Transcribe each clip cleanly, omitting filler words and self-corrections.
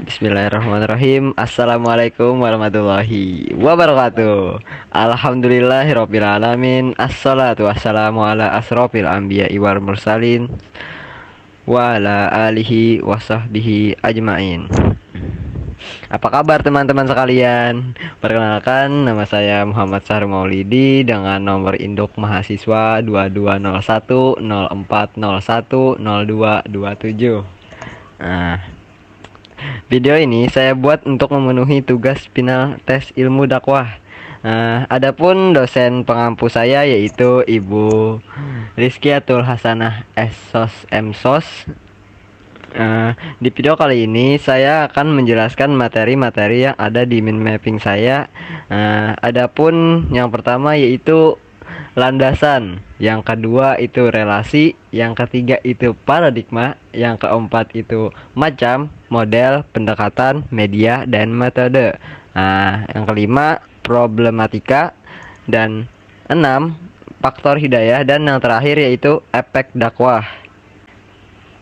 Bismillahirrahmanirrahim. Assalamualaikum warahmatullahi wabarakatuh. Alhamdulillahirabbil alamin. Assalatu wassalamu ala asrofil anbiya'i wal mursalin wa ala alihi wa sahbihi ajmain. Apa kabar teman-teman sekalian? Perkenalkan, nama saya Muhammad Syahrul Maulidi dengan nomor induk mahasiswa 220104010227. Nah, video ini saya buat untuk memenuhi tugas final tes ilmu dakwah. Adapun dosen pengampu saya yaitu Ibu Rizkiatul Hasanah SSOS MSOS. Di video kali ini saya akan menjelaskan materi-materi yang ada di mind mapping saya. Adapun yang pertama yaitu landasan, yang kedua itu relasi, yang ketiga itu paradigma, yang keempat itu macam, model, pendekatan, media, dan metode. Yang kelima problematika, dan enam faktor hidayah, dan yang terakhir yaitu efek dakwah.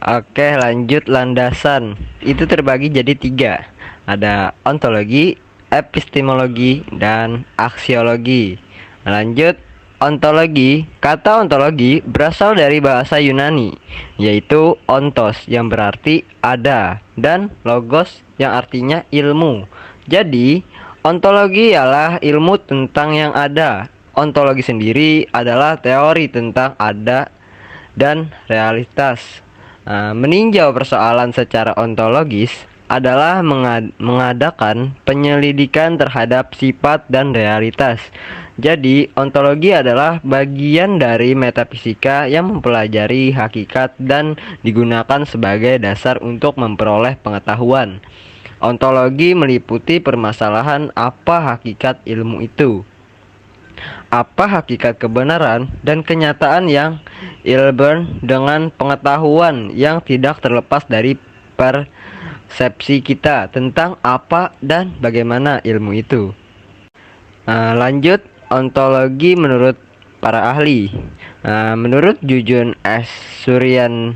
Oke, lanjut. Landasan itu terbagi jadi tiga, ada ontologi, epistemologi, dan aksiologi. Lanjut. Ontologi. Kata ontologi berasal dari bahasa Yunani, yaitu ontos yang berarti ada, dan logos yang artinya ilmu. Jadi, ontologi ialah ilmu tentang yang ada. Ontologi sendiri adalah teori tentang ada dan realitas. Meninjau persoalan secara ontologis adalah mengadakan penyelidikan terhadap sifat dan realitas. Jadi, ontologi adalah bagian dari metafisika yang mempelajari hakikat dan digunakan sebagai dasar untuk memperoleh pengetahuan. Ontologi meliputi permasalahan apa hakikat ilmu itu, apa hakikat kebenaran dan kenyataan yang ilmiah dengan pengetahuan yang tidak terlepas dari persepsi kita tentang apa dan bagaimana ilmu itu. Lanjut. Ontologi menurut para ahli. Menurut Jujun S. Suryan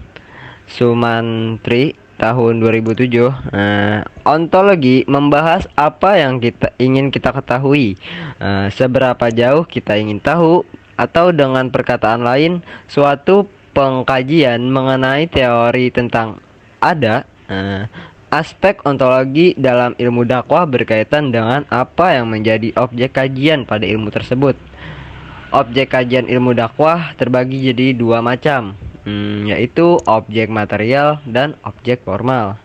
Sumantri tahun 2007, ontologi membahas apa yang ingin kita ketahui, seberapa jauh kita ingin tahu, atau dengan perkataan lain, suatu pengkajian mengenai teori tentang ada. Aspek ontologi dalam ilmu dakwah berkaitan dengan apa yang menjadi objek kajian pada ilmu tersebut. Objek kajian ilmu dakwah terbagi jadi dua macam, yaitu objek material dan objek formal.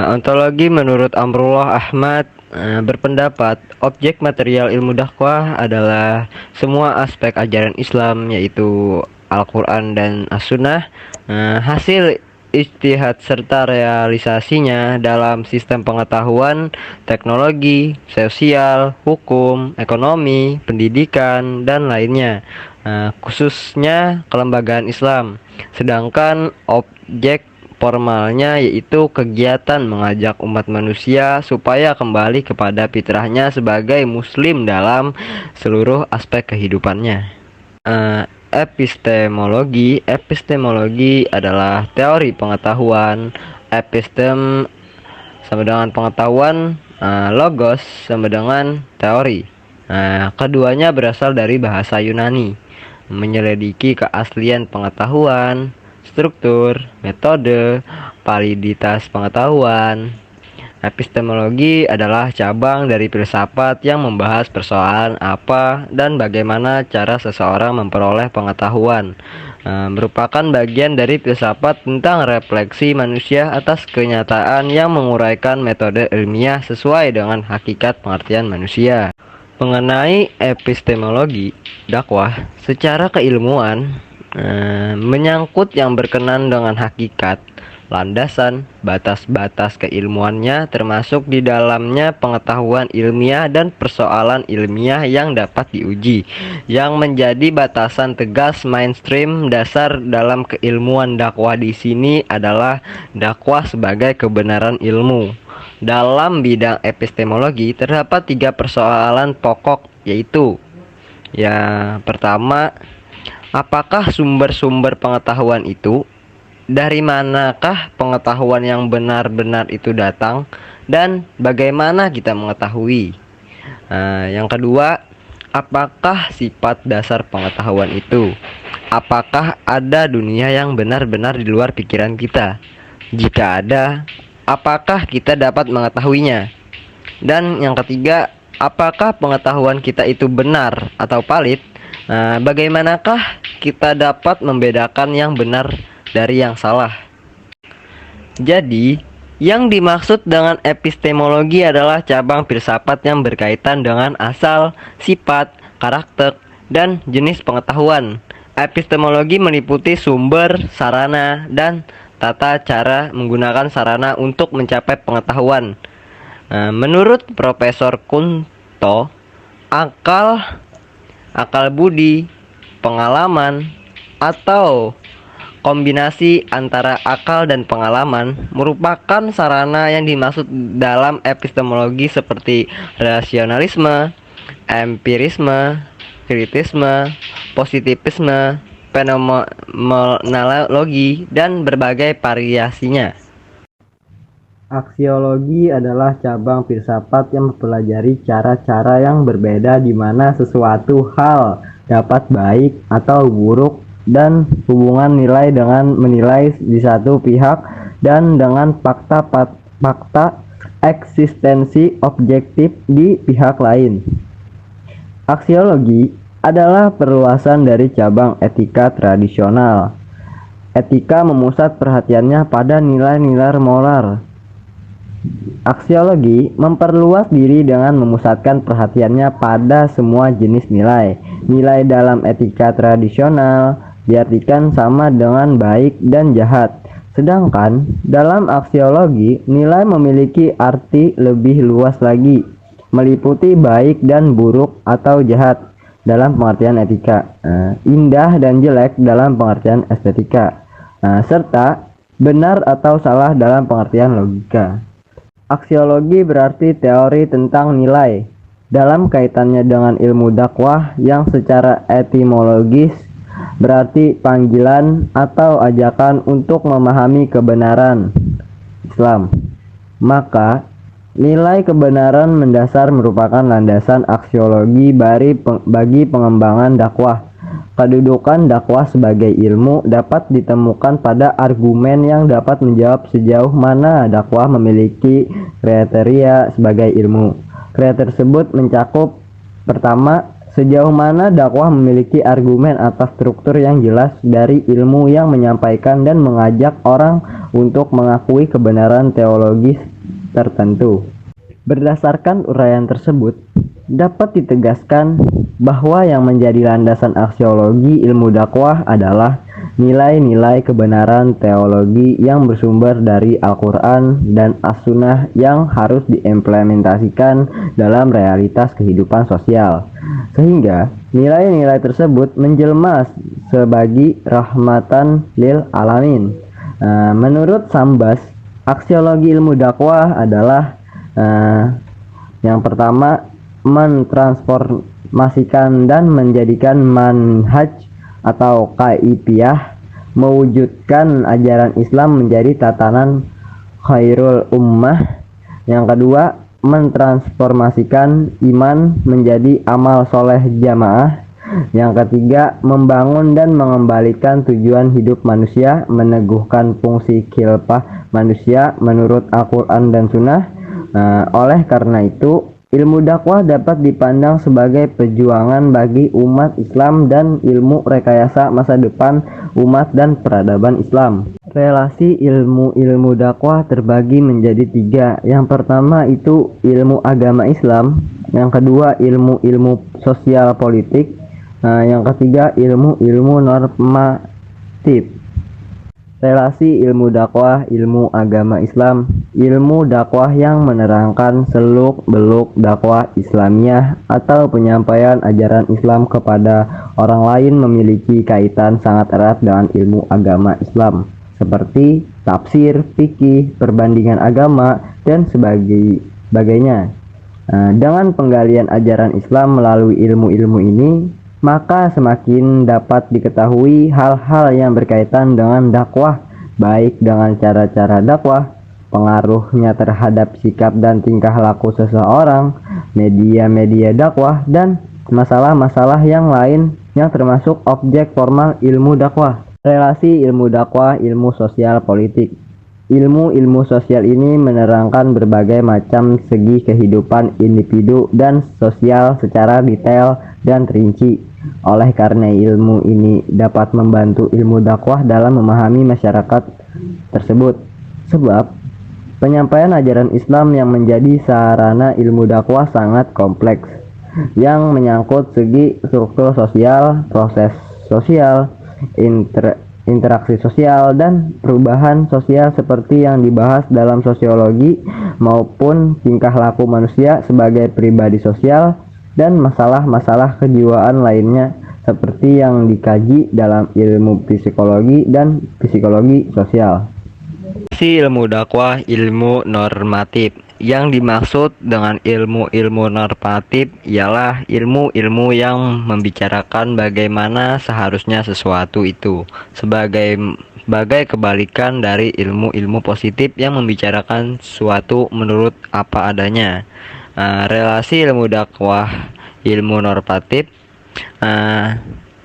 Ontologi menurut Amrullah Ahmad berpendapat objek material ilmu dakwah adalah semua aspek ajaran Islam, yaitu Al-Quran dan As-Sunnah, hasil ijtihad serta realisasinya dalam sistem pengetahuan, teknologi, sosial, hukum, ekonomi, pendidikan, dan lainnya, khususnya kelembagaan Islam. Sedangkan objek formalnya yaitu kegiatan mengajak umat manusia supaya kembali kepada fitrahnya sebagai muslim dalam seluruh aspek kehidupannya. Epistemologi adalah teori pengetahuan. Epistem sama dengan pengetahuan, logos sama dengan teori. Keduanya berasal dari bahasa Yunani, menyelidiki keaslian pengetahuan, struktur, metode, validitas pengetahuan. Epistemologi adalah cabang dari filsafat yang membahas persoalan apa dan bagaimana cara seseorang memperoleh pengetahuan. Merupakan bagian dari filsafat tentang refleksi manusia atas kenyataan yang menguraikan metode ilmiah sesuai dengan hakikat pengertian manusia. Mengenai epistemologi dakwah secara keilmuan, menyangkut yang berkenan dengan hakikat, landasan, batas-batas keilmuannya, termasuk di dalamnya pengetahuan ilmiah dan persoalan ilmiah yang dapat diuji, yang menjadi batasan tegas mainstream. Dasar dalam keilmuan dakwah di sini adalah dakwah sebagai kebenaran ilmu. Dalam bidang epistemologi terdapat tiga persoalan pokok, yaitu yang pertama, apakah sumber-sumber pengetahuan itu dari manakah pengetahuan yang benar-benar itu datang dan bagaimana kita mengetahui? Yang kedua, apakah sifat dasar pengetahuan itu? Apakah ada dunia yang benar-benar di luar pikiran kita? Jika ada, apakah kita dapat mengetahuinya? Dan yang ketiga, apakah pengetahuan kita itu benar atau valid? Bagaimanakah kita dapat membedakan yang benar dari yang salah? Jadi, yang dimaksud dengan epistemologi adalah cabang filsafat yang berkaitan dengan asal, sifat, karakter, dan jenis pengetahuan. Epistemologi meliputi sumber, sarana, dan tata cara menggunakan sarana untuk mencapai pengetahuan. Menurut Profesor Kunto, akal budi, pengalaman, atau kombinasi antara akal dan pengalaman merupakan sarana yang dimaksud dalam epistemologi seperti rasionalisme, empirisme, kritisme, positivisme, fenomenologi, dan berbagai variasinya. Aksiologi adalah cabang filsafat yang mempelajari cara-cara yang berbeda di mana sesuatu hal dapat baik atau buruk dan hubungan nilai dengan menilai di satu pihak dan dengan fakta eksistensi objektif di pihak lain. Aksiologi adalah perluasan dari cabang etika tradisional. Etika memusat perhatiannya pada nilai-nilai moral. Aksiologi memperluas diri dengan memusatkan perhatiannya pada semua jenis nilai. Nilai dalam etika tradisional diartikan sama dengan baik dan jahat. Sedangkan dalam aksiologi, nilai memiliki arti lebih luas lagi, meliputi baik dan buruk atau jahat dalam pengertian etika, indah dan jelek dalam pengertian estetika, serta benar atau salah dalam pengertian logika. Aksiologi berarti teori tentang nilai dalam kaitannya dengan ilmu dakwah yang secara etimologis berarti panggilan atau ajakan untuk memahami kebenaran Islam. Maka nilai kebenaran mendasar merupakan landasan aksiologi bagi pengembangan dakwah. Kedudukan dakwah sebagai ilmu dapat ditemukan pada argumen yang dapat menjawab sejauh mana dakwah memiliki kriteria sebagai ilmu. Kriteria tersebut mencakup: pertama, sejauh mana dakwah memiliki argumen atas struktur yang jelas dari ilmu yang menyampaikan dan mengajak orang untuk mengakui kebenaran teologis tertentu. Berdasarkan uraian tersebut, dapat ditegaskan bahwa yang menjadi landasan aksiologi ilmu dakwah adalah nilai-nilai kebenaran teologi yang bersumber dari Al-Quran dan As-Sunnah yang harus diimplementasikan dalam realitas kehidupan sosial, sehingga nilai-nilai tersebut menjelma sebagai rahmatan lil alamin. Menurut Sambas, aksiologi ilmu dakwah adalah yang pertama, mentransformasikan dan menjadikan manhaj atau kaifiyah, mewujudkan ajaran Islam menjadi tatanan khairul ummah. Yang kedua, mentransformasikan iman menjadi amal soleh jamaah. Yang ketiga, membangun dan mengembalikan tujuan hidup manusia, meneguhkan fungsi khilafah manusia menurut Al-Quran dan Sunnah. Oleh karena itu, ilmu dakwah dapat dipandang sebagai perjuangan bagi umat Islam dan ilmu rekayasa masa depan umat dan peradaban Islam. Relasi ilmu-ilmu dakwah terbagi menjadi tiga. Yang pertama itu ilmu agama Islam, yang kedua ilmu-ilmu sosial politik, yang ketiga ilmu-ilmu normatif. Relasi ilmu dakwah, ilmu agama Islam, ilmu dakwah yang menerangkan seluk-beluk dakwah Islamiyah atau penyampaian ajaran Islam kepada orang lain memiliki kaitan sangat erat dengan ilmu agama Islam, seperti tafsir, fikih, perbandingan agama, dan sebagainya. Dengan penggalian ajaran Islam melalui ilmu-ilmu ini, maka semakin dapat diketahui hal-hal yang berkaitan dengan dakwah baik dengan cara-cara dakwah, pengaruhnya terhadap sikap dan tingkah laku seseorang, media-media dakwah, dan masalah-masalah yang lain yang termasuk objek formal ilmu dakwah. Relasi ilmu dakwah, ilmu sosial politik. Ilmu-ilmu sosial ini menerangkan berbagai macam segi kehidupan individu dan sosial secara detail dan terinci. Oleh karena ilmu ini dapat membantu ilmu dakwah dalam memahami masyarakat tersebut. Sebab penyampaian ajaran Islam yang menjadi sarana ilmu dakwah sangat kompleks, yang menyangkut segi struktur sosial, proses sosial, interaksi sosial, dan perubahan sosial seperti yang dibahas dalam sosiologi maupun tingkah laku manusia sebagai pribadi sosial dan masalah-masalah kejiwaan lainnya seperti yang dikaji dalam ilmu psikologi dan psikologi sosial. Ilmu dakwah, ilmu normatif. Yang dimaksud dengan ilmu-ilmu normatif ialah ilmu-ilmu yang membicarakan bagaimana seharusnya sesuatu itu, sebagai kebalikan dari ilmu-ilmu positif yang membicarakan suatu menurut apa adanya. Relasi ilmu dakwah, ilmu normatif,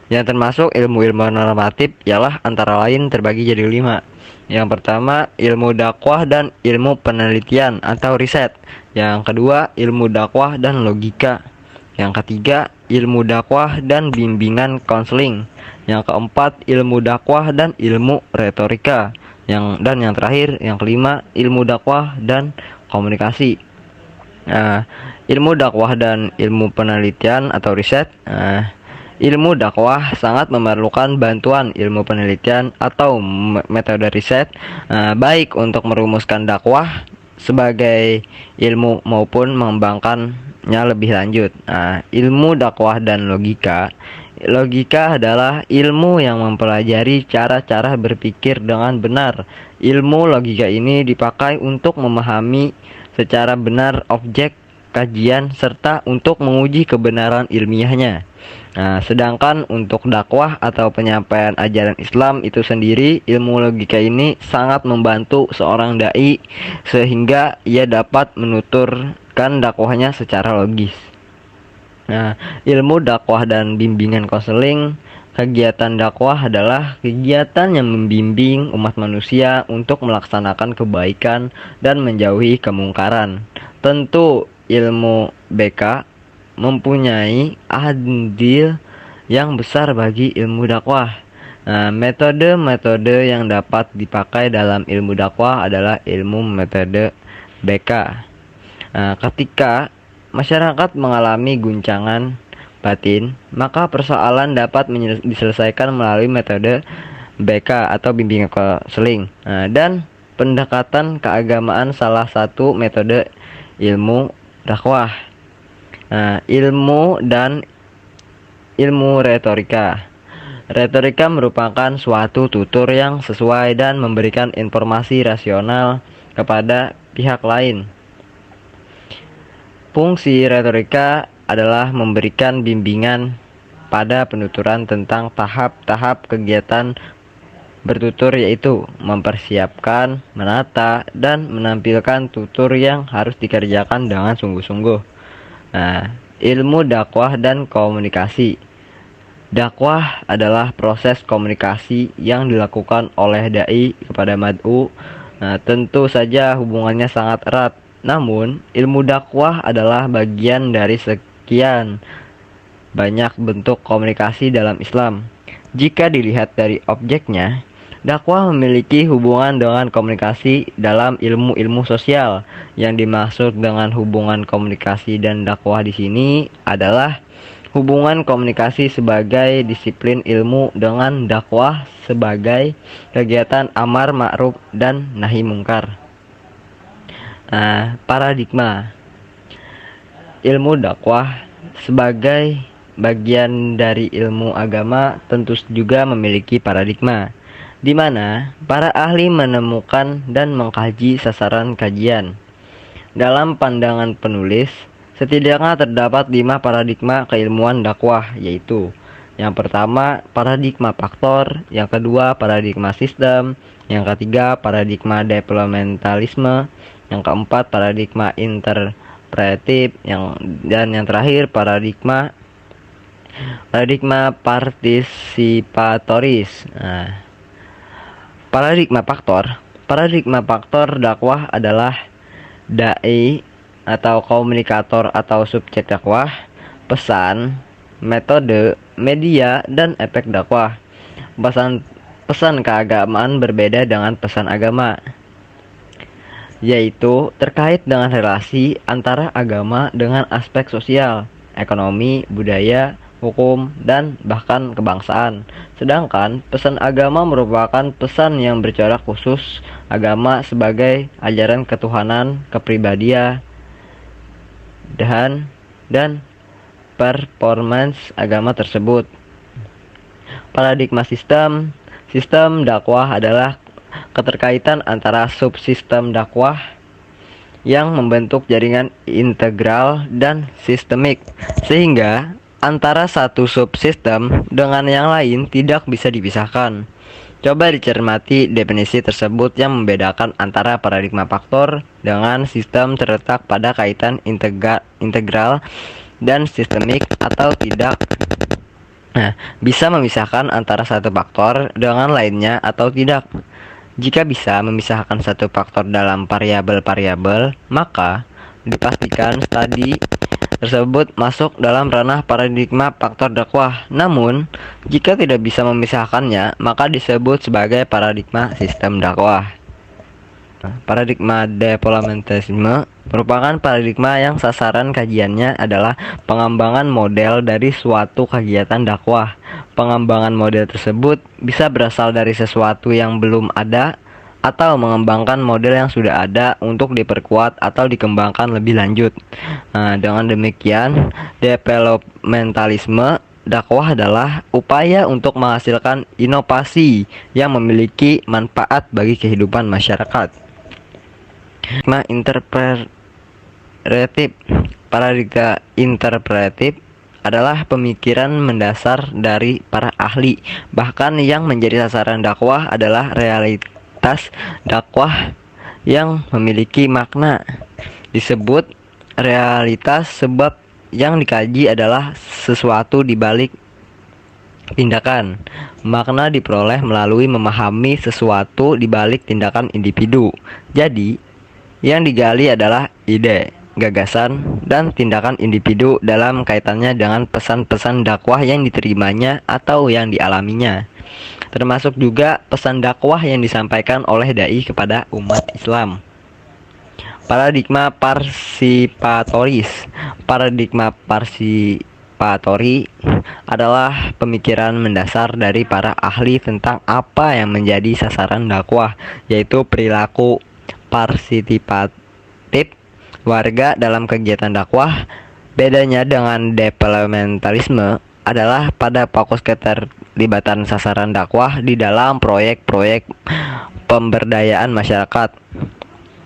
yang termasuk ilmu-ilmu normatif ialah antara lain terbagi jadi 5. Yang pertama, ilmu dakwah dan ilmu penelitian atau riset. Yang kedua, ilmu dakwah dan logika. Yang ketiga, ilmu dakwah dan bimbingan konseling. Yang keempat, ilmu dakwah dan ilmu retorika. Dan yang terakhir, yang kelima, ilmu dakwah dan komunikasi. Ilmu dakwah dan ilmu penelitian atau riset. Ilmu dakwah sangat memerlukan bantuan ilmu penelitian atau metode riset, baik untuk merumuskan dakwah sebagai ilmu maupun mengembangkannya lebih lanjut. Ilmu dakwah dan logika. Logika adalah ilmu yang mempelajari cara-cara berpikir dengan benar. Ilmu logika ini dipakai untuk memahami secara benar objek kajian serta untuk menguji kebenaran ilmiahnya. Sedangkan untuk dakwah atau penyampaian ajaran Islam itu sendiri, ilmu logika ini sangat membantu seorang dai sehingga ia dapat menuturkan dakwahnya secara logis. Ilmu dakwah dan bimbingan konseling. Kegiatan dakwah adalah kegiatan yang membimbing umat manusia untuk melaksanakan kebaikan dan menjauhi kemungkaran. Tentu ilmu BK mempunyai andil yang besar bagi ilmu dakwah. Metode-metode yang dapat dipakai dalam ilmu dakwah adalah ilmu metode BK. Ketika masyarakat mengalami guncangan batin, maka persoalan dapat diselesaikan melalui metode BK atau bimbingan konseling. Dan pendekatan keagamaan salah satu metode ilmu dakwah. Ilmu dan ilmu retorika. Retorika merupakan suatu tutur yang sesuai dan memberikan informasi rasional kepada pihak lain. Fungsi retorika adalah memberikan bimbingan pada penuturan tentang tahap-tahap kegiatan bertutur, yaitu mempersiapkan, menata, dan menampilkan tutur yang harus dikerjakan dengan sungguh-sungguh. Ilmu dakwah dan komunikasi. Dakwah adalah proses komunikasi yang dilakukan oleh dai kepada mad'u. Tentu saja hubungannya sangat erat. Namun, ilmu dakwah adalah bagian dari sekian banyak bentuk komunikasi dalam Islam. Jika dilihat dari objeknya, dakwah memiliki hubungan dengan komunikasi dalam ilmu-ilmu sosial. Yang dimaksud dengan hubungan komunikasi dan dakwah di sini adalah hubungan komunikasi sebagai disiplin ilmu dengan dakwah sebagai kegiatan amar ma'ruf dan nahi mungkar. Paradigma. Ilmu dakwah sebagai bagian dari ilmu agama tentu juga memiliki paradigma, di mana para ahli menemukan dan mengkaji sasaran kajian. Dalam pandangan penulis, setidaknya terdapat 5 paradigma keilmuan dakwah, yaitu Yang pertama, paradigma faktor, yang kedua, paradigma sistem, yang ketiga, paradigma developmentalisme, yang keempat, paradigma interpretif, dan yang terakhir, paradigma partisipatoris. Nah, paradigma faktor dakwah adalah dai atau komunikator atau subjek dakwah, pesan, metode, media, dan efek dakwah. Pesan keagamaan berbeda dengan pesan agama, yaitu terkait dengan relasi antara agama dengan aspek sosial, ekonomi, budaya, hukum, dan bahkan kebangsaan. Sedangkan pesan agama merupakan pesan yang bercorak khusus agama sebagai ajaran ketuhanan, kepribadian, dan performance agama tersebut. Paradigma sistem dakwah adalah keterkaitan antara subsistem dakwah yang membentuk jaringan integral dan sistemik, sehingga antara satu subsistem dengan yang lain tidak bisa dipisahkan. Coba dicermati definisi tersebut yang membedakan antara paradigma faktor dengan sistem terletak pada kaitan integral dan sistemik atau tidak. Nah, bisa memisahkan antara satu faktor dengan lainnya atau tidak. Jika bisa memisahkan satu faktor dalam variabel-variabel, maka dipastikan studi tersebut masuk dalam ranah paradigma faktor dakwah. Namun, jika tidak bisa memisahkannya, maka disebut sebagai paradigma sistem dakwah. Paradigma developmentalisme merupakan paradigma yang sasaran kajiannya adalah pengembangan model dari suatu kegiatan dakwah. Pengembangan model tersebut bisa berasal dari sesuatu yang belum ada atau mengembangkan model yang sudah ada untuk diperkuat atau dikembangkan lebih lanjut. Nah, dengan demikian, developmentalisme dakwah adalah upaya untuk menghasilkan inovasi yang memiliki manfaat bagi kehidupan masyarakat. Paradigma interpretif adalah pemikiran mendasar dari para ahli, bahkan yang menjadi sasaran dakwah adalah realitas dakwah yang memiliki makna. Disebut realitas sebab yang dikaji adalah sesuatu di balik tindakan. Makna diperoleh melalui memahami sesuatu di balik tindakan individu. Jadi, yang digali adalah ide, gagasan, dan tindakan individu dalam kaitannya dengan pesan-pesan dakwah yang diterimanya atau yang dialaminya. Termasuk juga pesan dakwah yang disampaikan oleh dai kepada umat Islam. Paradigma parsipatori adalah pemikiran mendasar dari para ahli tentang apa yang menjadi sasaran dakwah, yaitu perilaku partisipatif warga dalam kegiatan dakwah. Bedanya dengan developmentalisme adalah pada fokus keterlibatan sasaran dakwah di dalam proyek-proyek pemberdayaan masyarakat.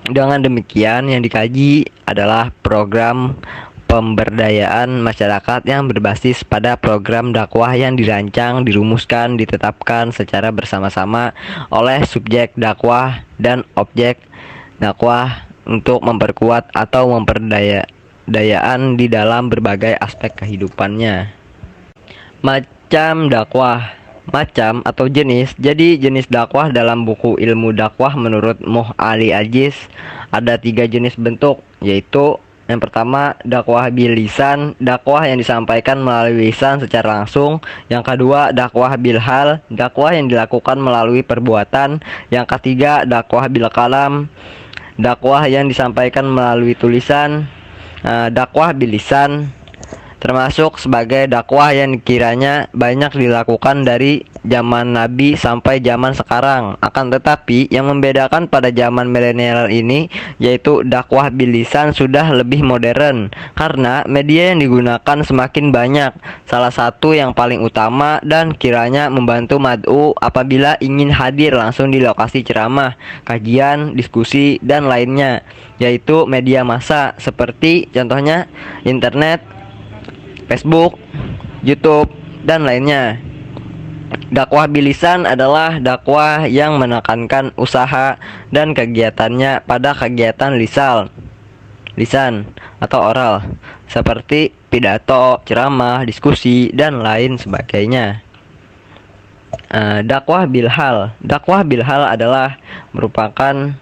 Dengan demikian, yang dikaji adalah program pemberdayaan masyarakat yang berbasis pada program dakwah yang dirancang, dirumuskan, ditetapkan secara bersama-sama oleh subjek dakwah dan objek dakwah untuk memperkuat atau memperdayaan di dalam berbagai aspek kehidupannya. Macam atau jenis. Jadi jenis dakwah dalam buku ilmu dakwah menurut Muh Ali Aziz ada 3 jenis bentuk, yaitu yang pertama dakwah bil lisan, dakwah yang disampaikan melalui lisan secara langsung. Yang kedua dakwah bil hal, dakwah yang dilakukan melalui perbuatan. Yang ketiga dakwah bil kalam, dakwah yang disampaikan melalui tulisan. Dakwah bil lisan termasuk sebagai dakwah yang kiranya banyak dilakukan dari zaman Nabi sampai zaman sekarang. Akan tetapi yang membedakan pada zaman milenial ini yaitu dakwah bil lisan sudah lebih modern karena media yang digunakan semakin banyak. Salah satu yang paling utama dan kiranya membantu mad'u apabila ingin hadir langsung di lokasi ceramah, kajian, diskusi, dan lainnya, yaitu media massa seperti contohnya internet, Facebook, YouTube, dan lainnya. Dakwah bilisan adalah dakwah yang menekankan usaha dan kegiatannya pada kegiatan lisan atau oral, seperti pidato, ceramah, diskusi, dan lain sebagainya. Dakwah bilhal adalah merupakan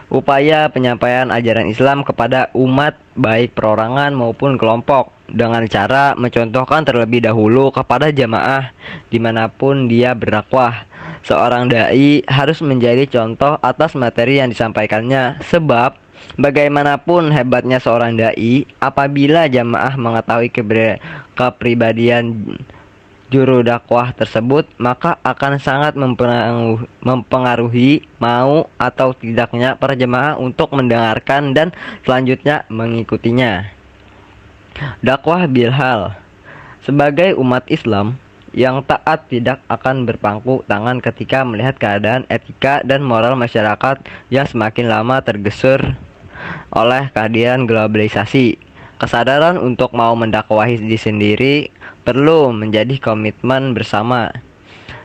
upaya penyampaian ajaran Islam kepada umat baik perorangan maupun kelompok dengan cara mencontohkan terlebih dahulu kepada jamaah dimanapun dia berdakwah. Seorang dai harus menjadi contoh atas materi yang disampaikannya, sebab bagaimanapun hebatnya seorang dai, apabila jamaah mengetahui kepribadian juru dakwah tersebut, maka akan sangat mempengaruhi mau atau tidaknya para jemaah untuk mendengarkan dan selanjutnya mengikutinya. Dakwah bilhal. Sebagai umat Islam yang taat tidak akan berpangku tangan ketika melihat keadaan etika dan moral masyarakat yang semakin lama tergusur oleh keadaan globalisasi. Kesadaran untuk mau mendakwahi diri sendiri perlu menjadi komitmen bersama.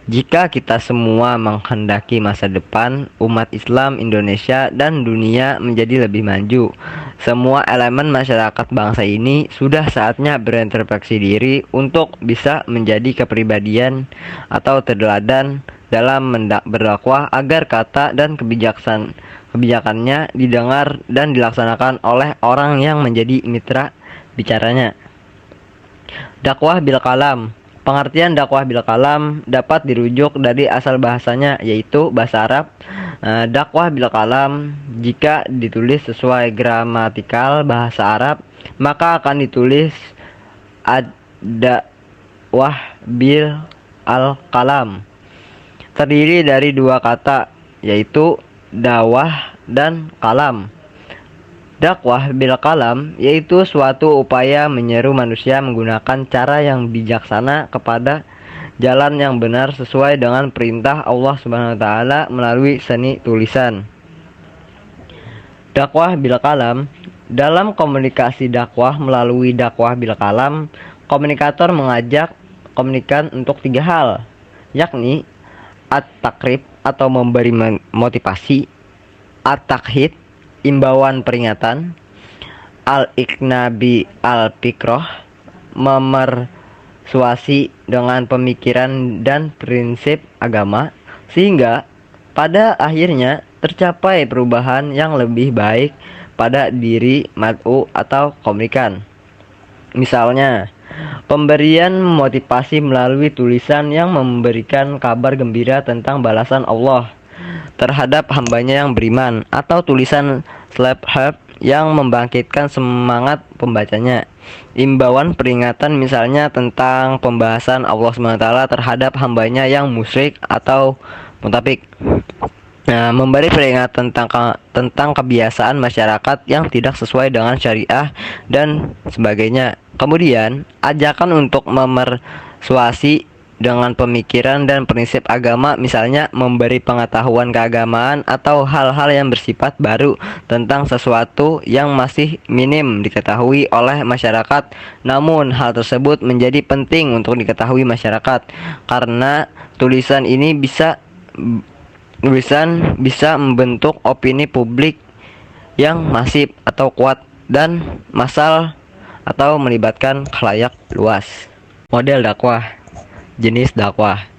Jika kita semua menghendaki masa depan umat Islam Indonesia dan dunia menjadi lebih maju, semua elemen masyarakat bangsa ini sudah saatnya berintrospeksi diri untuk bisa menjadi kepribadian atau teladan dalam berdakwah agar kata dan kebijakannya didengar dan dilaksanakan oleh orang yang menjadi mitra bicaranya. Dakwah bil kalam. Pengertian dakwah bil kalam dapat dirujuk dari asal bahasanya, yaitu bahasa Arab. Dakwah bil kalam jika ditulis sesuai gramatikal bahasa Arab, maka akan ditulis ad-dakwah bil al-kalam. Terdiri dari dua kata, yaitu dawah dan kalam. Dakwah bil kalam yaitu suatu upaya menyeru manusia menggunakan cara yang bijaksana kepada jalan yang benar sesuai dengan perintah Allah Subhanahu wa taala melalui seni tulisan. Dakwah bil kalam. Dalam komunikasi dakwah melalui dakwah bil kalam, komunikator mengajak komunikan untuk tiga hal, yakni at-takrib atau memberi motivasi, at-takhid imbauan peringatan, al-iknabi al-fikroh memersuasi dengan pemikiran dan prinsip agama, sehingga pada akhirnya tercapai perubahan yang lebih baik pada diri mad'u atau komunikan. Misalnya, pemberian motivasi melalui tulisan yang memberikan kabar gembira tentang balasan Allah terhadap hambanya yang beriman, atau tulisan slap-help yang membangkitkan semangat pembacanya. Imbauan peringatan misalnya tentang pembahasan Allah SWT terhadap hambanya yang musyrik atau munafik. Memberi peringatan tentang kebiasaan masyarakat yang tidak sesuai dengan syariah dan sebagainya. Kemudian, ajakan untuk memersuasi dengan pemikiran dan prinsip agama, misalnya memberi pengetahuan keagamaan atau hal-hal yang bersifat baru tentang sesuatu yang masih minim diketahui oleh masyarakat. Namun hal tersebut menjadi penting untuk diketahui masyarakat karena tulisan bisa membentuk opini publik yang masif atau kuat dan massal atau melibatkan khalayak luas. Model dakwah. Jenis dakwah.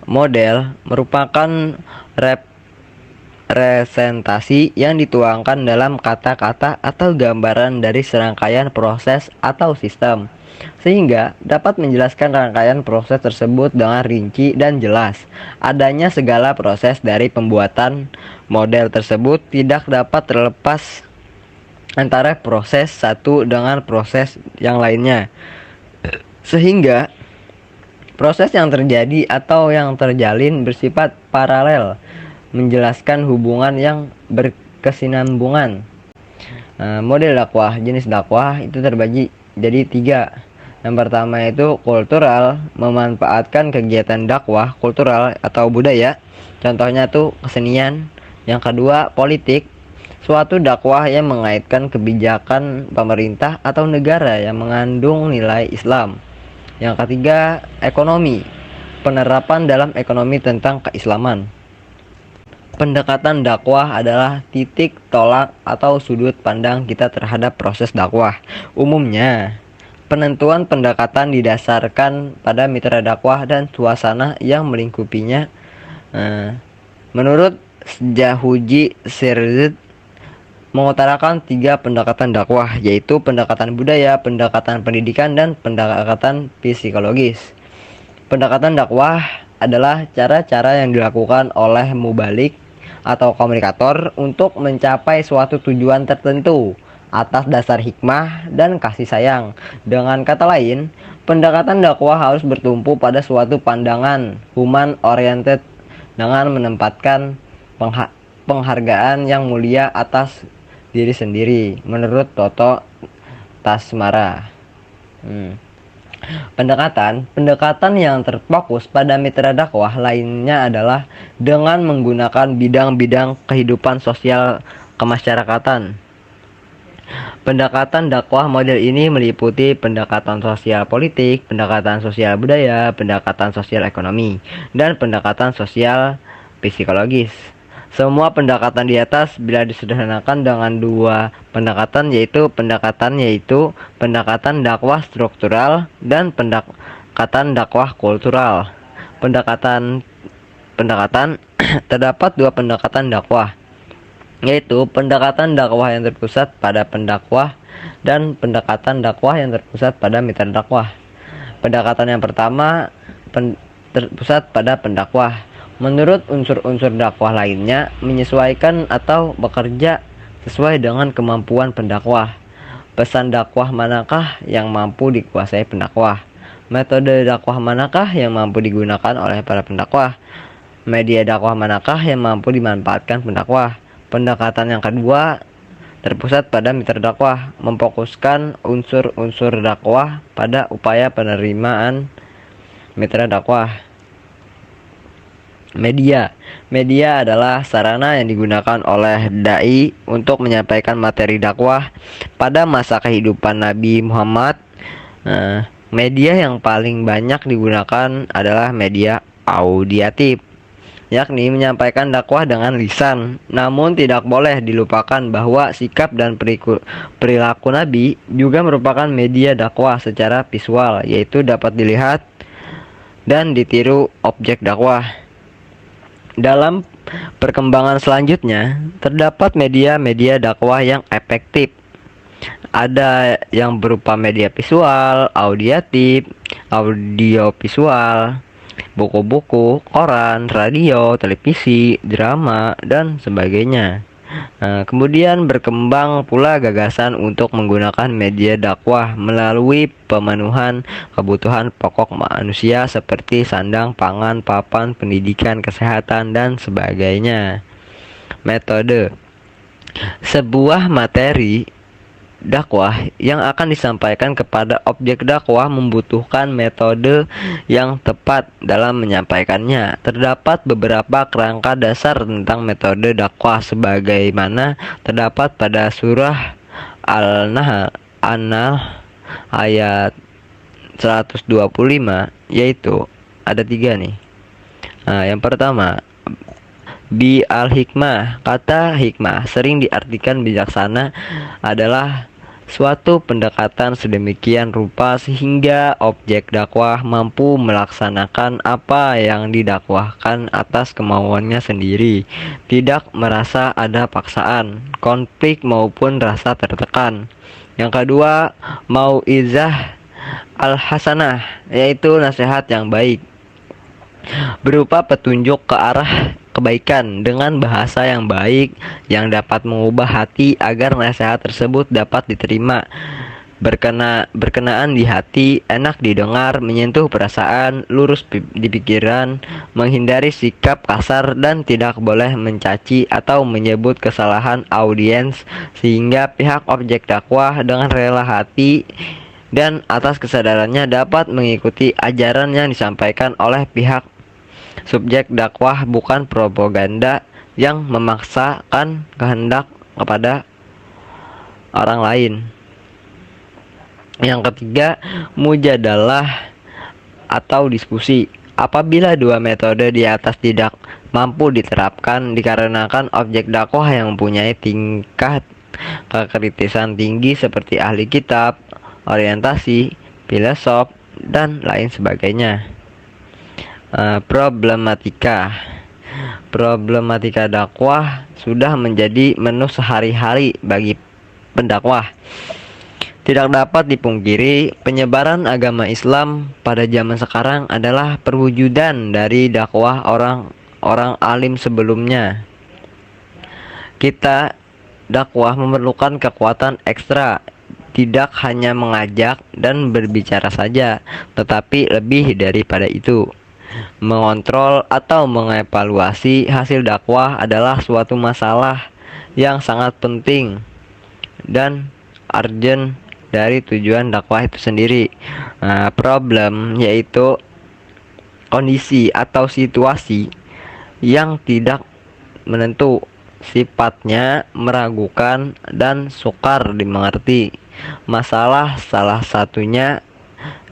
Model merupakan representasi yang dituangkan dalam kata-kata atau gambaran dari serangkaian proses atau sistem, sehingga dapat menjelaskan rangkaian proses tersebut dengan rinci dan jelas. Adanya segala proses dari pembuatan model tersebut tidak dapat terlepas antara proses satu dengan proses yang lainnya, sehingga proses yang terjadi atau yang terjalin bersifat paralel, menjelaskan hubungan yang berkesinambungan. Model dakwah, jenis dakwah itu terbagi jadi tiga. Yang pertama itu kultural, memanfaatkan kegiatan dakwah kultural atau budaya, contohnya tuh kesenian. Yang kedua politik, suatu dakwah yang mengaitkan kebijakan pemerintah atau negara yang mengandung nilai Islam. Yang ketiga, ekonomi. Penerapan dalam ekonomi tentang keislaman. Pendekatan dakwah adalah titik tolak atau sudut pandang kita terhadap proses dakwah. Umumnya, penentuan pendekatan didasarkan pada mitra dakwah dan suasana yang melingkupinya. Menurut Jahuji Sirzid, mengutarakan 3 pendekatan dakwah, yaitu pendekatan budaya, pendekatan pendidikan, dan pendekatan psikologis. Pendekatan dakwah adalah cara-cara yang dilakukan oleh mubalik atau komunikator untuk mencapai suatu tujuan tertentu atas dasar hikmah dan kasih sayang. Dengan kata lain, pendekatan dakwah harus bertumpu pada suatu pandangan human oriented dengan menempatkan penghargaan yang mulia atas diri sendiri, menurut Toto Tasmara. Pendekatan yang terfokus pada mitra dakwah lainnya adalah dengan menggunakan bidang-bidang kehidupan sosial kemasyarakatan. Pendekatan dakwah model ini meliputi pendekatan sosial politik, pendekatan sosial budaya, pendekatan sosial ekonomi, dan pendekatan sosial psikologis. Semua pendekatan di atas bila disederhanakan dengan 2 pendekatan, yaitu pendekatan dakwah struktural dan pendekatan dakwah kultural. Pendekatan terdapat 2 pendekatan dakwah, yaitu pendekatan dakwah yang terpusat pada pendakwah dan pendekatan dakwah yang terpusat pada mitra dakwah. Pendekatan yang pertama terpusat pada pendakwah. Menurut unsur-unsur dakwah lainnya, menyesuaikan atau bekerja sesuai dengan kemampuan pendakwah. Pesan dakwah manakah yang mampu dikuasai pendakwah? Metode dakwah manakah yang mampu digunakan oleh para pendakwah? Media dakwah manakah yang mampu dimanfaatkan pendakwah? Pendekatan yang kedua terpusat pada mitra dakwah, memfokuskan unsur-unsur dakwah pada upaya penerimaan mitra dakwah. Media adalah sarana yang digunakan oleh dai untuk menyampaikan materi dakwah pada masa kehidupan Nabi Muhammad. Media yang paling banyak digunakan adalah media audiatif, yakni menyampaikan dakwah dengan lisan. Namun tidak boleh dilupakan bahwa sikap dan perilaku Nabi juga merupakan media dakwah secara visual, yaitu dapat dilihat dan ditiru objek dakwah. Dalam perkembangan selanjutnya, terdapat media-media dakwah yang efektif. Ada yang berupa media visual, audiatif, audiovisual, buku-buku, koran, radio, televisi, drama, dan sebagainya. Kemudian berkembang pula gagasan untuk menggunakan media dakwah melalui pemenuhan kebutuhan pokok manusia seperti sandang, pangan, papan, pendidikan, kesehatan, dan sebagainya. Metode: sebuah materi dakwah yang akan disampaikan kepada objek dakwah membutuhkan metode yang tepat dalam menyampaikannya. Terdapat beberapa kerangka dasar tentang metode dakwah sebagaimana terdapat pada surah An-Nahl ayat 125, yaitu ada 3 nih. Yang pertama, bi al-hikmah. Kata hikmah sering diartikan bijaksana, adalah suatu pendekatan sedemikian rupa sehingga objek dakwah mampu melaksanakan apa yang didakwahkan atas kemauannya sendiri, tidak merasa ada paksaan, konflik maupun rasa tertekan. Yang kedua, mau'izah al-hasanah, yaitu nasihat yang baik, berupa petunjuk ke arah kebaikan dengan bahasa yang baik yang dapat mengubah hati agar nasihat tersebut dapat diterima, berkenaan di hati, enak didengar, menyentuh perasaan, lurus di pikiran, menghindari sikap kasar, dan tidak boleh mencaci atau menyebut kesalahan audiens, sehingga pihak objek dakwah dengan rela hati dan atas kesadarannya dapat mengikuti ajaran yang disampaikan oleh pihak subjek dakwah, bukan propaganda yang memaksakan kehendak kepada orang lain. Yang ketiga, mujadalah atau diskusi. Apabila dua metode di atas tidak mampu diterapkan dikarenakan objek dakwah yang mempunyai tingkat kekritisan tinggi seperti ahli kitab, orientasi, filosof, dan lain sebagainya. Problematika dakwah sudah menjadi menu sehari-hari bagi pendakwah. Tidak dapat dipungkiri, penyebaran agama Islam pada zaman sekarang adalah perwujudan dari dakwah orang-orang alim sebelumnya. Kita dakwah memerlukan kekuatan ekstra, tidak hanya mengajak dan berbicara saja, tetapi lebih daripada itu. Mengontrol atau mengevaluasi hasil dakwah adalah suatu masalah yang sangat penting dan urgent dari tujuan dakwah itu sendiri. Problem yaitu kondisi atau situasi yang tidak menentu, sifatnya meragukan dan sukar dimengerti. Masalah salah satunya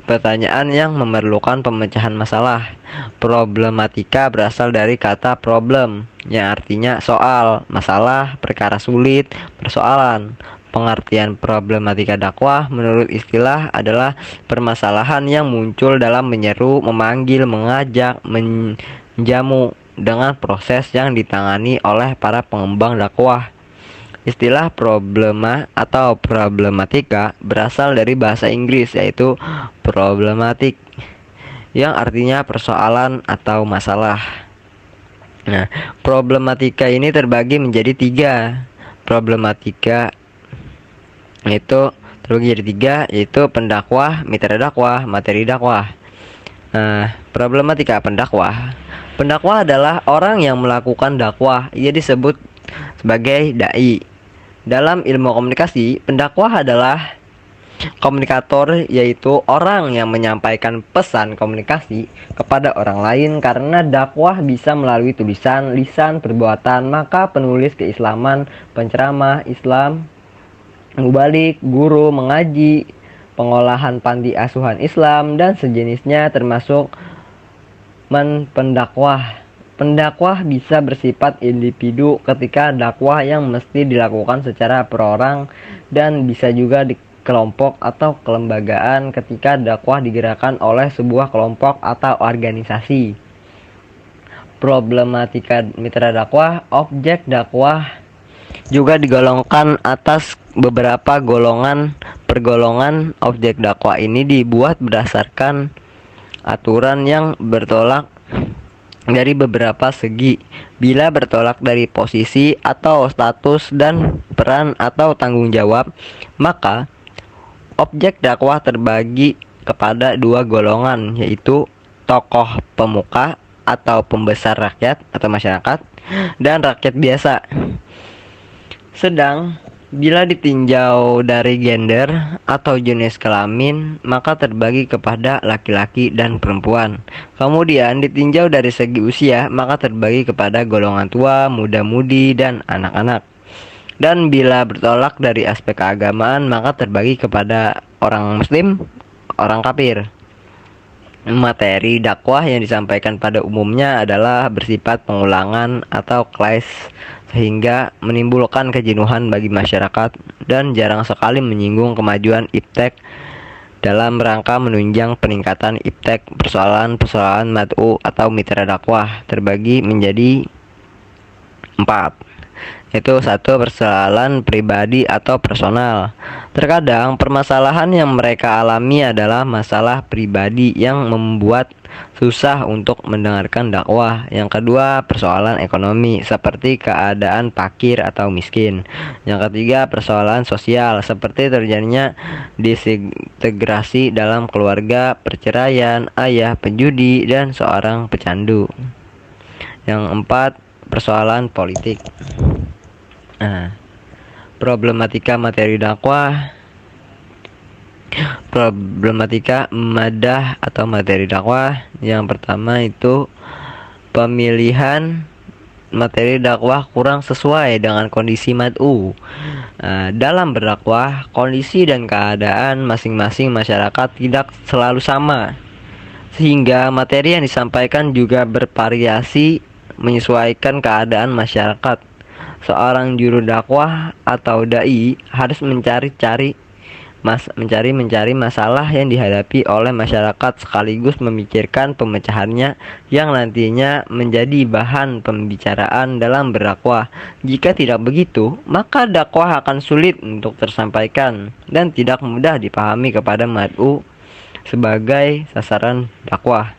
pertanyaan yang memerlukan pemecahan masalah. Problematika berasal dari kata problem yang artinya soal, masalah, perkara sulit, persoalan. Pengertian problematika dakwah menurut istilah adalah permasalahan yang muncul dalam menyeru, memanggil, mengajak, menjamu dengan proses yang ditangani oleh para pengembang dakwah. Istilah problema atau problematika berasal dari bahasa Inggris yaitu problematic yang artinya persoalan atau masalah. Nah, problematika ini terbagi menjadi 3. Problematika itu terbagi jadi 3, yaitu pendakwah, mitra dakwah, materi dakwah. Problematika pendakwah. Pendakwah adalah orang yang melakukan dakwah. Ia disebut sebagai dai. Dalam ilmu komunikasi, pendakwah adalah komunikator, yaitu orang yang menyampaikan pesan komunikasi kepada orang lain. Karena dakwah bisa melalui tulisan, lisan, perbuatan, maka penulis keislaman, penceramah Islam, mubalik, guru, mengaji, pengolahan panti asuhan Islam, dan sejenisnya termasuk pendakwah. Pendakwah bisa bersifat individu ketika dakwah yang mesti dilakukan secara perorang, dan bisa juga di kelompok atau kelembagaan ketika dakwah digerakkan oleh sebuah kelompok atau organisasi. Problematika mitra dakwah. Objek dakwah juga digolongkan atas beberapa golongan. Pergolongan objek dakwah ini dibuat berdasarkan aturan yang bertolak dari beberapa segi. Bila bertolak dari posisi atau status dan peran atau tanggung jawab, maka objek dakwah terbagi kepada 2 golongan, yaitu tokoh pemuka atau pembesar rakyat atau masyarakat, dan rakyat biasa. Sedang bila ditinjau dari gender atau jenis kelamin, maka terbagi kepada laki-laki dan perempuan. Kemudian ditinjau dari segi usia, maka terbagi kepada golongan tua, muda-mudi, dan anak-anak. Dan bila bertolak dari aspek keagamaan, maka terbagi kepada orang muslim, orang kafir. Materi dakwah yang disampaikan pada umumnya adalah bersifat pengulangan atau clash, sehingga menimbulkan kejenuhan bagi masyarakat dan jarang sekali menyinggung kemajuan iptek dalam rangka menunjang peningkatan iptek. Persoalan-persoalan mad'u atau mitra dakwah terbagi menjadi 4, yaitu 1. Persoalan pribadi atau personal. Terkadang permasalahan yang mereka alami adalah masalah pribadi yang membuat susah untuk mendengarkan dakwah. Yang kedua, persoalan ekonomi seperti keadaan fakir atau miskin. Yang ketiga, persoalan sosial seperti terjadinya disintegrasi dalam keluarga, perceraian, ayah penjudi, dan seorang pecandu. Yang 4, persoalan politik. Problematika materi dakwah. Problematika madah atau materi dakwah. Yang pertama itu pemilihan materi dakwah kurang sesuai dengan kondisi mad'u. Dalam berdakwah, kondisi dan keadaan masing-masing masyarakat tidak selalu sama, sehingga materi yang disampaikan juga bervariasi menyesuaikan keadaan masyarakat. Seorang juru dakwah atau dai harus mencari masalah yang dihadapi oleh masyarakat sekaligus memikirkan pemecahannya yang nantinya menjadi bahan pembicaraan dalam berdakwah. Jika tidak begitu, maka dakwah akan sulit untuk tersampaikan dan tidak mudah dipahami kepada mad'u sebagai sasaran dakwah.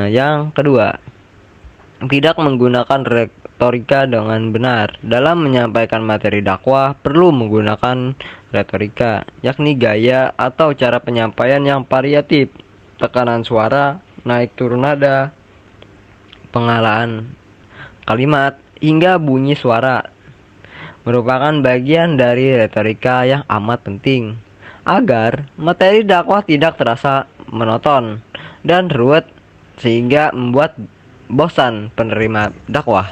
Yang kedua, tidak menggunakan retorika dengan benar. Dalam menyampaikan materi dakwah perlu menggunakan retorika, yakni gaya atau cara penyampaian yang variatif, tekanan suara, naik turun nada, pengalaan kalimat, hingga bunyi suara merupakan bagian dari retorika yang amat penting agar materi dakwah tidak terasa monoton dan ruwet sehingga membuat bosan penerima dakwah.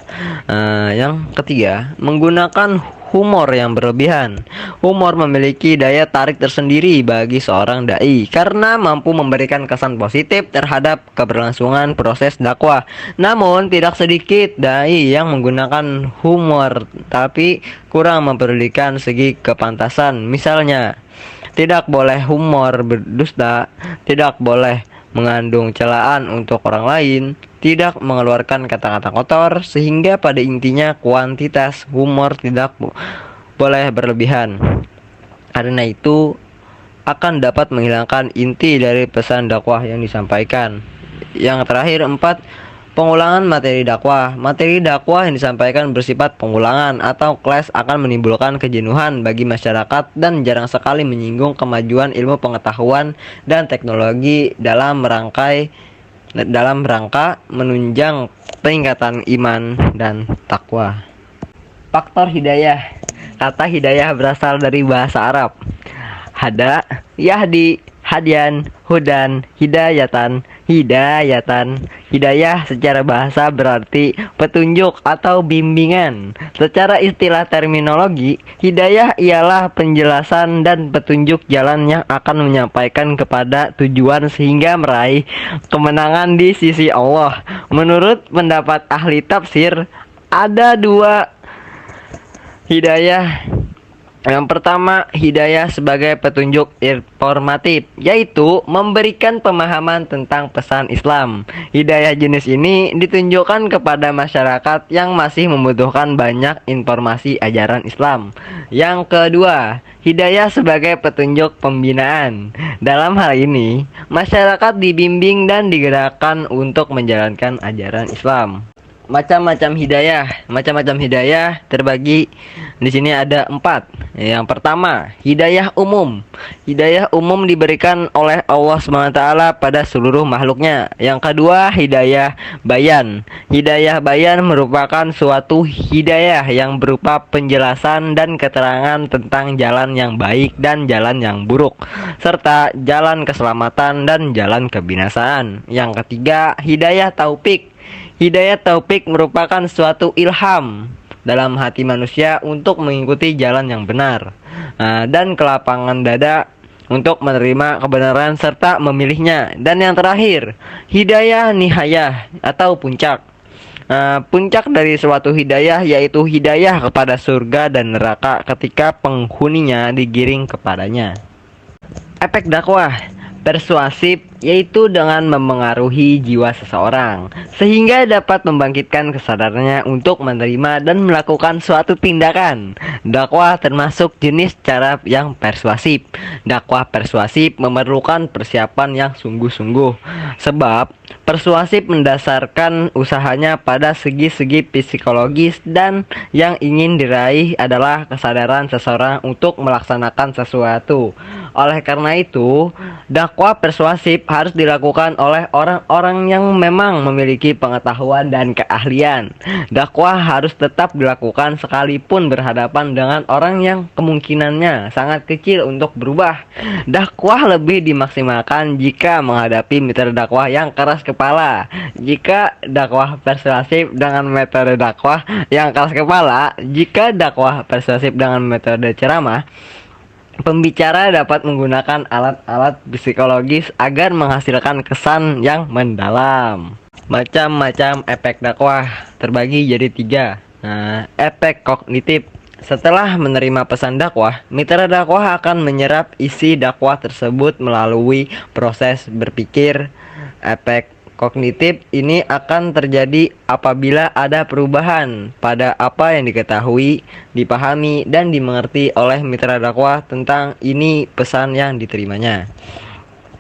Yang ketiga, menggunakan humor yang berlebihan. Humor memiliki daya tarik tersendiri bagi seorang dai karena mampu memberikan kesan positif terhadap keberlangsungan proses dakwah. Namun tidak sedikit dai yang menggunakan humor tapi kurang memperdulikan segi kepantasan. Misalnya, tidak boleh humor berdusta, tidak boleh mengandung celaan untuk orang lain, tidak mengeluarkan kata-kata kotor, sehingga pada intinya kuantitas humor tidak boleh berlebihan. Karena itu akan dapat menghilangkan inti dari pesan dakwah yang disampaikan. Yang terakhir, 4. Pengulangan materi dakwah. Materi dakwah yang disampaikan bersifat pengulangan atau kelas akan menimbulkan kejenuhan bagi masyarakat dan jarang sekali menyinggung kemajuan ilmu pengetahuan dan teknologi dalam rangka menunjang peningkatan iman dan takwa. Faktor hidayah. Kata hidayah berasal dari bahasa Arab. Hada, yahdi, hadian, hudan, hidayatan. Hidayah secara bahasa berarti petunjuk atau bimbingan. Secara istilah terminologi, hidayah ialah penjelasan dan petunjuk jalan yang akan menyampaikan kepada tujuan sehingga meraih kemenangan di sisi Allah. Menurut pendapat ahli tafsir, ada 2 hidayah. Yang pertama, hidayah sebagai petunjuk informatif, yaitu memberikan pemahaman tentang pesan Islam. Hidayah jenis ini ditunjukkan kepada masyarakat yang masih membutuhkan banyak informasi ajaran Islam. Yang kedua, hidayah sebagai petunjuk pembinaan. Dalam hal ini, masyarakat dibimbing dan digerakkan untuk menjalankan ajaran Islam. Macam-macam hidayah terbagi di sini ada 4. Yang pertama, hidayah umum. Hidayah umum diberikan oleh Allah SWT pada seluruh makhluknya. Yang kedua, hidayah bayan. Hidayah bayan merupakan suatu hidayah yang berupa penjelasan dan keterangan tentang jalan yang baik dan jalan yang buruk, serta jalan keselamatan dan jalan kebinasaan. Yang ketiga, hidayah taufik. Hidayah taufik merupakan suatu ilham dalam hati manusia untuk mengikuti jalan yang benar, dan kelapangan dada untuk menerima kebenaran serta memilihnya. Dan yang terakhir, hidayah nihayah atau puncak. Puncak dari suatu hidayah yaitu hidayah kepada surga dan neraka ketika penghuninya digiring kepadanya. Efek dakwah persuasif, yaitu dengan memengaruhi jiwa seseorang sehingga dapat membangkitkan kesadarannya untuk menerima dan melakukan suatu tindakan. Dakwah termasuk jenis cara yang persuasif. Dakwah persuasif memerlukan persiapan yang sungguh-sungguh, sebab persuasif mendasarkan usahanya pada segi-segi psikologis, dan yang ingin diraih adalah kesadaran seseorang untuk melaksanakan sesuatu. Oleh karena itu, dakwah persuasif harus dilakukan oleh orang-orang yang memang memiliki pengetahuan dan keahlian. Dakwah harus tetap dilakukan sekalipun berhadapan dengan orang yang kemungkinannya sangat kecil untuk berubah. Dakwah lebih dimaksimalkan jika menghadapi metode dakwah yang keras kepala. Jika dakwah persuasif dengan metode dakwah yang keras kepala, jika dakwah persuasif dengan metode ceramah, Pembicara dapat menggunakan alat-alat psikologis agar menghasilkan kesan yang mendalam. Macam-macam efek dakwah terbagi jadi 3. Nah, efek kognitif. Setelah menerima pesan dakwah, mitra dakwah akan menyerap isi dakwah tersebut melalui proses berpikir. Efek kognitif ini akan terjadi apabila ada perubahan pada apa yang diketahui, dipahami, dan dimengerti oleh mitra dakwah tentang ini pesan yang diterimanya.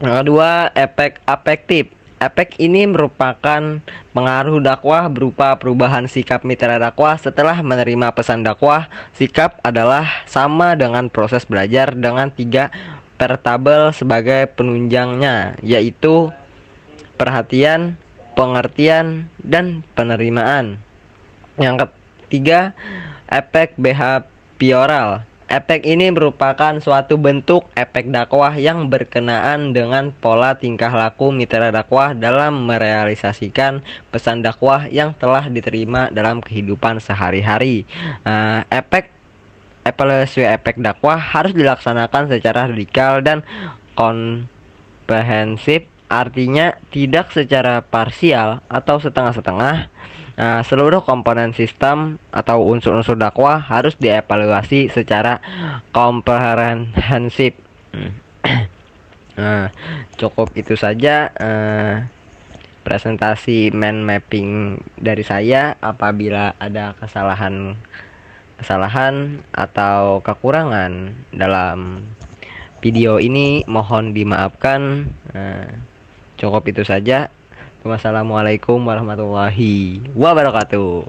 Yang kedua, efek afektif. Efek ini merupakan pengaruh dakwah berupa perubahan sikap mitra dakwah setelah menerima pesan dakwah. Sikap adalah sama dengan proses belajar dengan 3 variabel sebagai penunjangnya, yaitu perhatian, pengertian, dan penerimaan. Yang ketiga, efek behavioral. Efek ini merupakan suatu bentuk efek dakwah yang berkenaan dengan pola tingkah laku mitra dakwah dalam merealisasikan pesan dakwah yang telah diterima dalam kehidupan sehari-hari. Evaluasi efek dakwah harus dilaksanakan secara radikal dan komprehensif. Artinya tidak secara parsial atau setengah-setengah. Seluruh komponen sistem atau unsur-unsur dakwah harus dievaluasi secara komprehensif. Cukup itu saja presentasi mind mapping dari saya. Apabila ada kesalahan atau kekurangan dalam video ini mohon dimaafkan. Cukup itu saja. Wassalamualaikum warahmatullahi wabarakatuh.